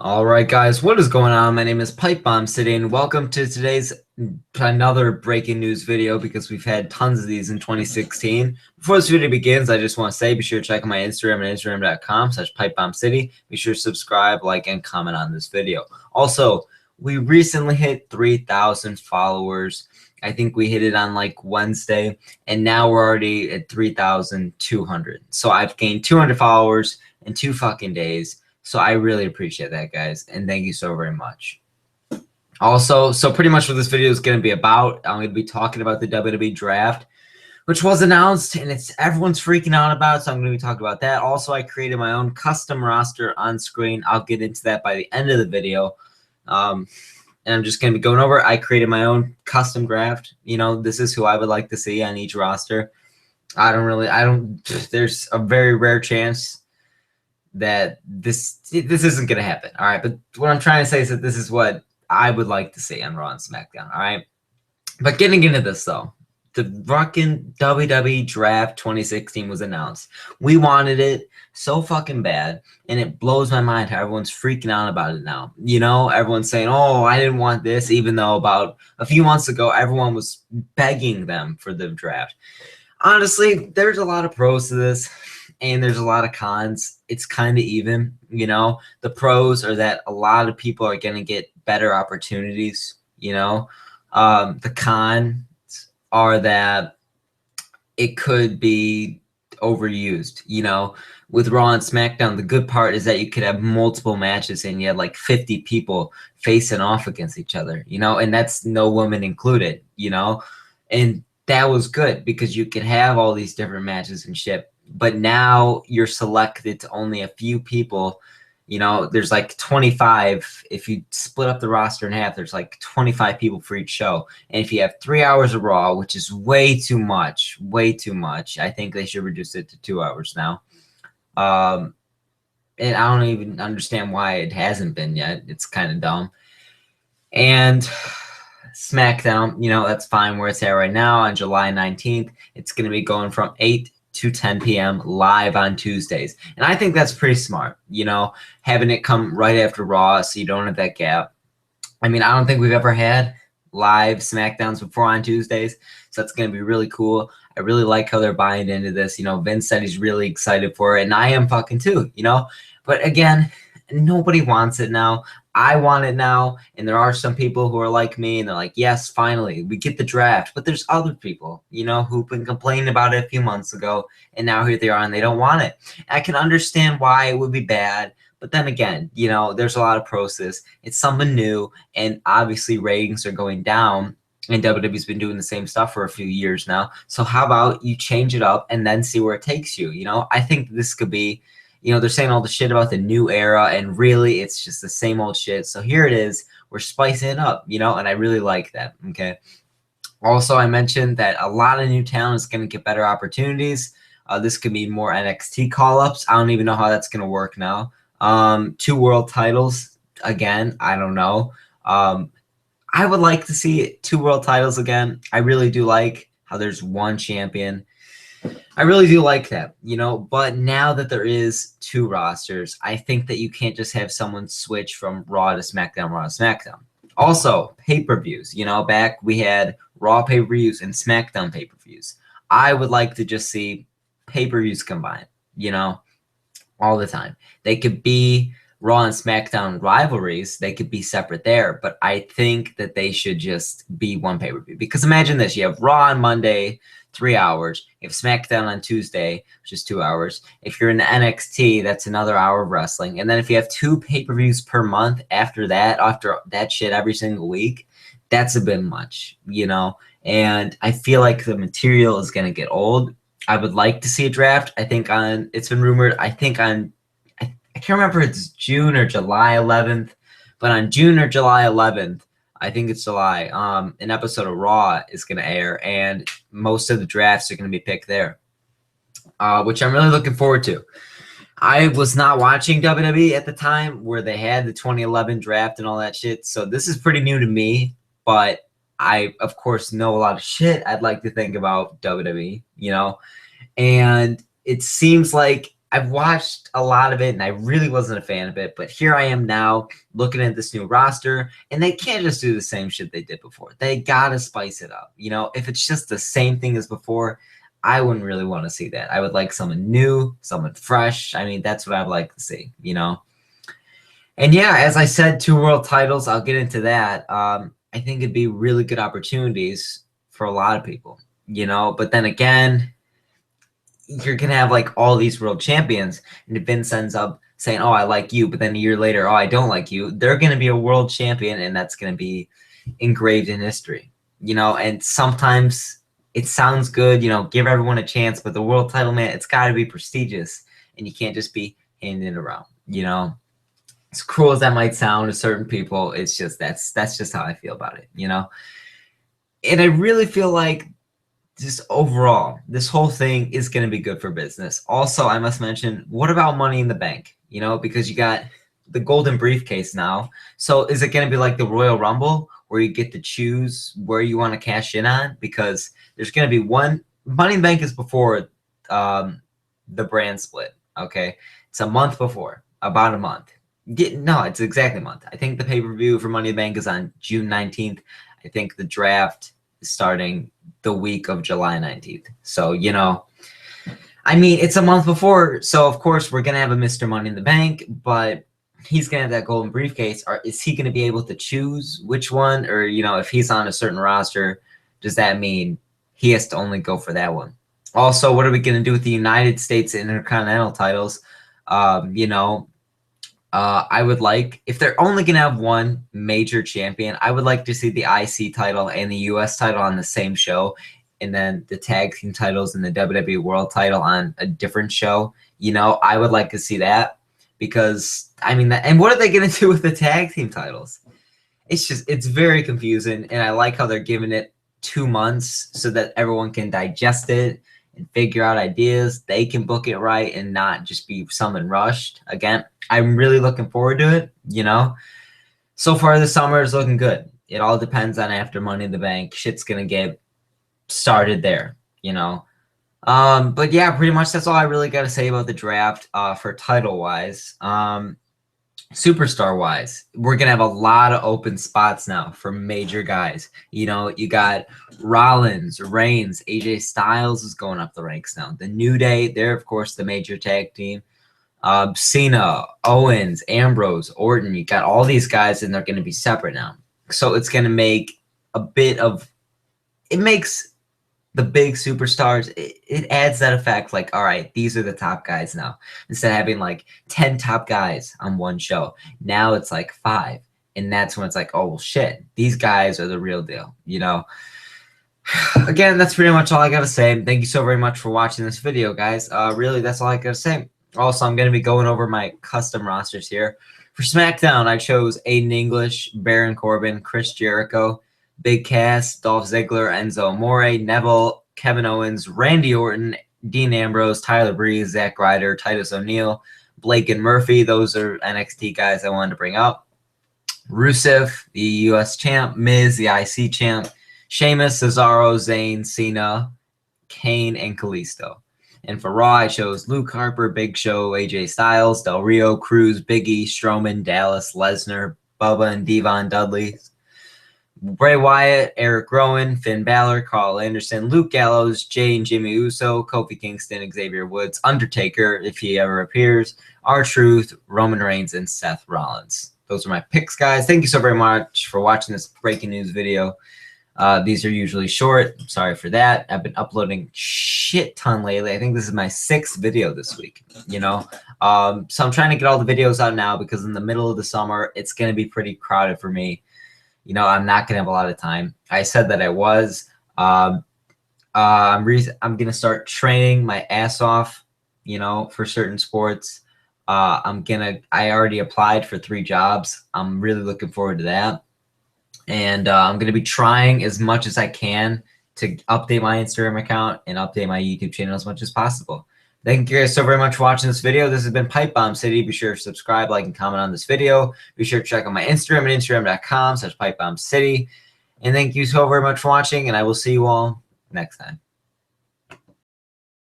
All right, guys, what is going on? My name is Pipe Bomb City, and welcome to today's another breaking news video because we've had tons of these in 2016. Before this video begins, I just want to say be sure to check out my Instagram at instagram.com/pipebombcity. Be sure to subscribe, like, and comment on this video. Also, we recently hit 3,000 followers. I think we hit it on like Wednesday, and now we're already at 3,200. So I've gained 200 followers in 2 fucking days. So I really appreciate that, guys, and thank you so very much. Also, so pretty much what this video is going to be about, I'm going to be talking about the WWE draft, which was announced, and everyone's freaking out about it, so I'm going to be talking about that. Also, I created my own custom roster on screen. I'll get into that by the end of the video. And I'm just going to be going over it. I created my own custom draft. You know, this is who I would like to see on each roster. There's a very rare chance that this isn't going to happen. All right. But what I'm trying to say is that this is what I would like to see on Raw and SmackDown. All right. But getting into this, though, the fucking WWE Draft 2016 was announced. We wanted it so fucking bad. And it blows my mind how everyone's freaking out about it now. You know, everyone's saying, oh, I didn't want this, even though about a few months ago, everyone was begging them for the draft. Honestly, there's a lot of pros to this. And there's a lot of cons. It's kind of even, you know. The pros are that a lot of people are going to get better opportunities, you know. The cons are that it could be overused, you know. With Raw and SmackDown, the good part is that you could have multiple matches and you had like 50 people facing off against each other, you know, and that's no women included, you know. And that was good because you could have all these different matches and shit. But now you're selected to only a few people. You know, there's like 25. If you split up the roster in half, there's like 25 people for each show. And if you have 3 hours of Raw, which is way too much, I think they should reduce it to 2 hours now. And I don't even understand why it hasn't been yet. It's kind of dumb. And SmackDown, you know, that's fine where it's at right now on July 19th. It's going to be going from 8 to 10 p.m. live on Tuesdays. And I think that's pretty smart, you know, having it come right after Raw so you don't have that gap. I mean, I don't think we've ever had live SmackDowns before on Tuesdays, so that's going to be really cool. I really like how they're buying into this. You know, Vince said he's really excited for it, and I am fucking too, you know. But again, nobody wants it now. I want it now, and there are some people who are like me, and they're like, yes, finally, we get the draft. But there's other people, you know, who've been complaining about it a few months ago, and now here they are, and they don't want it. I can understand why it would be bad, but then again, you know, there's a lot of process. It's something new, and obviously ratings are going down, and WWE's been doing the same stuff for a few years now. So how about you change it up and then see where it takes you? You know, I think this could be, you know, they're saying all the shit about the new era, and really it's just the same old shit. So here it is. We're spicing it up, you know, and I really like that, okay? Also, I mentioned that a lot of new talent is going to get better opportunities. This could be more NXT call-ups. I don't even know how that's going to work now. 2 world titles, again, I don't know. I would like to see 2 world titles again. I really do like how there's one champion. I really do like that, you know, but now that there is 2 rosters, I think that you can't just have someone switch from Raw to SmackDown, Raw to SmackDown. Also, pay-per-views, you know, back we had Raw pay-per-views and SmackDown pay-per-views. I would like to just see pay-per-views combined, you know, all the time. They could be Raw and SmackDown rivalries. They could be separate there, but I think that they should just be one pay-per-view. Because imagine this, you have Raw on Monday, 3 hours. You have SmackDown on Tuesday, which is 2 hours. If you're in the NXT, that's another hour of wrestling. And then if you have 2 pay-per-views per month after that shit every single week, that's a bit much, you know? And I feel like the material is going to get old. I would like to see a draft. I think it's been rumored, I can't remember if it's June or July 11th, but on June or July 11th, I think it's July, an episode of Raw is going to air, and most of the drafts are going to be picked there, which I'm really looking forward to. I was not watching WWE at the time where they had the 2011 draft and all that shit, so this is pretty new to me, but I, of course, know a lot of shit I'd like to think about WWE, you know, and it seems like I've watched a lot of it, and I really wasn't a fan of it. But here I am now, looking at this new roster, and they can't just do the same shit they did before. They gotta spice it up. You know, if it's just the same thing as before, I wouldn't really want to see that. I would like someone new, someone fresh. I mean, that's what I'd like to see. You know. And yeah, as I said, 2 world titles. I'll get into that. I think it'd be really good opportunities for a lot of people. You know, but then again, you're gonna have like all these world champions, and if Vince ends up saying, "Oh, I like you," but then a year later, "Oh, I don't like you," they're gonna be a world champion, and that's gonna be engraved in history. You know, and sometimes it sounds good, you know, give everyone a chance, but the world title, man, it's got to be prestigious, and you can't just be handing it around. You know, as cruel as that might sound to certain people, it's just that's just how I feel about it. You know, and I really feel like just overall, this whole thing is going to be good for business. Also, I must mention, what about Money in the Bank? You know, because you got the golden briefcase now. So is it going to be like the Royal Rumble where you get to choose where you want to cash in on? Because there's going to be one. Money in the Bank is before the brand split. Okay. It's a month before, about a month. No, it's exactly a month. I think the pay-per-view for Money in the Bank is on June 19th. I think the draft is starting the week of July 19th. So, you know, I mean, it's a month before. So, of course, we're going to have a Mr. Money in the Bank, but he's going to have that golden briefcase. Or is he going to be able to choose which one? Or, you know, if he's on a certain roster, does that mean he has to only go for that one? Also, what are we going to do with the United States Intercontinental titles? You know, I would like, if they're only going to have one major champion, I would like to see the IC title and the US title on the same show, and then the tag team titles and the WWE World title on a different show. You know, I would like to see that because, I mean, and what are they going to do with the tag team titles? It's very confusing, and I like how they're giving it 2 months so that everyone can digest it and figure out ideas. They can book it right and not just be something rushed. Again, I'm really looking forward to it, you know. So far, the summer is looking good. It all depends on after Money in the Bank. Shit's going to get started there, you know. But yeah, pretty much that's all I really got to say about the draft for title-wise. Superstar-wise, we're going to have a lot of open spots now for major guys. You know, you got Rollins, Reigns, AJ Styles is going up the ranks now. The New Day, they're, of course, the major tag team. Cena, Owens, Ambrose, Orton, you got all these guys, and they're going to be separate now. So it's going to make a bit of – it makes the big superstars, it adds that effect like, all right, these are the top guys now. Instead of having like 10 top guys on one show, now it's like 5. And that's when it's like, oh, well, shit, these guys are the real deal, you know? Again, that's pretty much all I got to say. Thank you so very much for watching this video, guys. Really, that's all I got to say. Also, I'm going to be going over my custom rosters here. For SmackDown, I chose Aiden English, Baron Corbin, Chris Jericho, Big Cass, Dolph Ziggler, Enzo Amore, Neville, Kevin Owens, Randy Orton, Dean Ambrose, Tyler Breeze, Zack Ryder, Titus O'Neil, Blake and Murphy. Those are NXT guys I wanted to bring up. Rusev, the US champ. Miz, the IC champ. Sheamus, Cesaro, Zayn, Cena, Kane, and Kalisto. And for Raw, I chose Luke Harper, Big Show, AJ Styles, Del Rio, Cruz, Big E, Strowman, Dallas, Lesnar, Bubba, and Devon Dudley. Bray Wyatt, Eric Rowan, Finn Balor, Carl Anderson, Luke Gallows, Jay and Jimmy Uso, Kofi Kingston, Xavier Woods, Undertaker, if he ever appears, R-Truth, Roman Reigns, and Seth Rollins. Those are my picks, guys. Thank you so very much for watching this breaking news video. These are usually short. I'm sorry for that. I've been uploading shit ton lately. I think this is my 6th video this week, you know. So I'm trying to get all the videos out now because in the middle of the summer, it's going to be pretty crowded for me. You know, I'm not going to have a lot of time. I said that I was. I'm going to start training my ass off, you know, for certain sports. I already applied for 3 jobs. I'm really looking forward to that. And I'm going to be trying as much as I can to update my Instagram account and update my YouTube channel as much as possible. Thank you guys so very much for watching this video. This has been Pipe Bomb City. Be sure to subscribe, like, and comment on this video. Be sure to check out my Instagram at instagram.com/pipebombcity. And thank you so very much for watching, and I will see you all next time.